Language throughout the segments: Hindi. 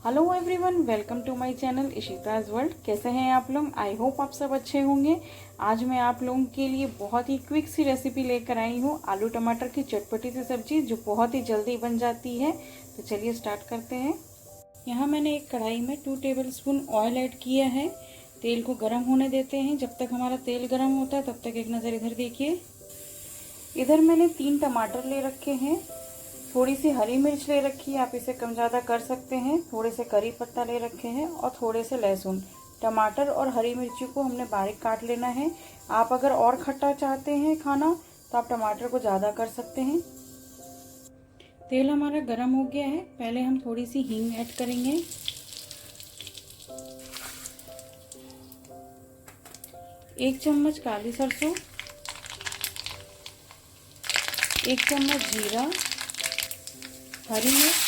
Hello everyone, welcome to my channel Ishita's world. कैसे हैं आप लोग? आई होप आप सब अच्छे होंगे। आज मैं आप लोगों के लिए बहुत ही क्विक सी रेसिपी लेकर आई हूँ, आलू टमाटर की चटपटी सी सब्जी जो बहुत ही जल्दी बन जाती है। तो चलिए स्टार्ट करते हैं। यहाँ मैंने एक कढ़ाई में 2 टेबलस्पून ऑयल ऐड किया है। तेल को गर्म होने देते हैं। जब तक हमारा तेल गर्म होता है तब तक एक नज़र इधर देखिए। इधर मैंने 3 टमाटर ले रखे हैं, थोड़ी सी हरी मिर्च ले रखी है, आप इसे कम ज़्यादा कर सकते हैं। थोड़े से करी पत्ता ले रखे हैं और थोड़े से लहसुन। टमाटर और हरी मिर्ची को हमने बारीक काट लेना है। आप अगर और खट्टा चाहते हैं खाना तो आप टमाटर को ज़्यादा कर सकते हैं। तेल हमारा गर्म हो गया है। पहले हम थोड़ी सी हींग ऐड करेंगे। एक चम्मच काली सरसों, 1 चम्मच जीरा, हरी मिर्च,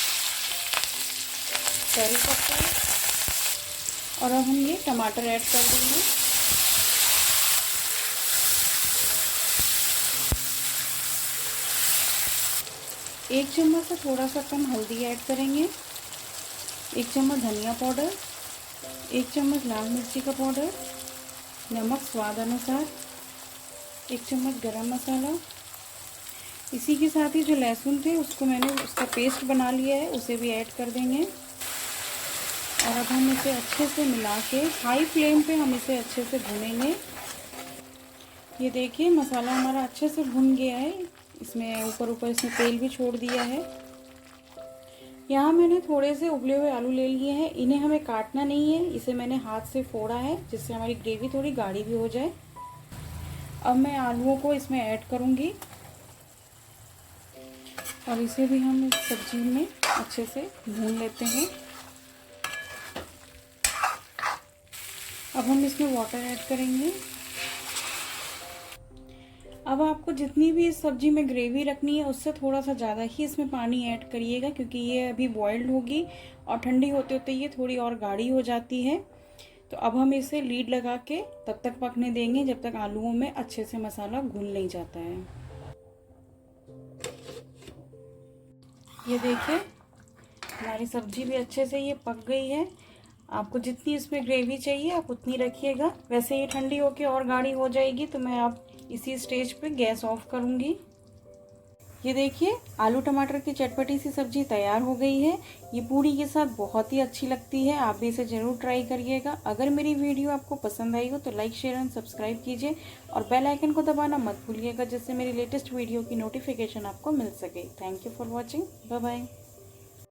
करी पत्ता और अब हम ये टमाटर ऐड कर देंगे। एक चम्मच से थोड़ा सा कम हल्दी ऐड करेंगे, 1 चम्मच धनिया पाउडर, 1 चम्मच लाल मिर्ची का पाउडर, नमक स्वाद अनुसार, 1 चम्मच गरम मसाला। इसी के साथ ही जो लहसुन थे उसको मैंने उसका पेस्ट बना लिया है, उसे भी ऐड कर देंगे। और अब हम इसे अच्छे से मिला के हाई फ्लेम पे हम इसे अच्छे से भूनेंगे। ये देखिए मसाला हमारा अच्छे से भुन गया है। इसमें ऊपर इसने तेल भी छोड़ दिया है। यहाँ मैंने थोड़े से उबले हुए आलू ले लिए हैं। इन्हें हमें काटना नहीं है, इसे मैंने हाथ से फोड़ा है जिससे हमारी ग्रेवी थोड़ी गाढ़ी भी हो जाए। अब मैं आलूओं को इसमें ऐड करूँगी और इसे भी हम इस सब्जी में अच्छे से भून लेते हैं। अब हम इसमें वाटर ऐड करेंगे। अब आपको जितनी भी इस सब्जी में ग्रेवी रखनी है उससे थोड़ा सा ज़्यादा ही इसमें पानी ऐड करिएगा, क्योंकि ये अभी बॉइल्ड होगी और ठंडी होते होते ये थोड़ी और गाढ़ी हो जाती है। तो अब हम इसे लीड लगा के तब तक पकने देंगे जब तक आलूओं में अच्छे से मसाला घुल नहीं जाता है। ये देखिए हमारी सब्जी भी अच्छे से ये पक गई है। आपको जितनी इसमें ग्रेवी चाहिए आप उतनी रखिएगा। वैसे ये ठंडी होके और गाढ़ी हो जाएगी तो मैं अब इसी स्टेज पे गैस ऑफ करूँगी। ये देखिए आलू टमाटर की चटपटी सी सब्जी तैयार हो गई है। ये पूड़ी के साथ बहुत ही अच्छी लगती है। आप भी इसे ज़रूर ट्राई करिएगा। अगर मेरी वीडियो आपको पसंद आई हो तो लाइक शेयर एंड सब्सक्राइब कीजिए और बेल आइकन को दबाना मत भूलिएगा, जिससे मेरी लेटेस्ट वीडियो की नोटिफिकेशन आपको मिल सके। Thank you for watching. Bye bye.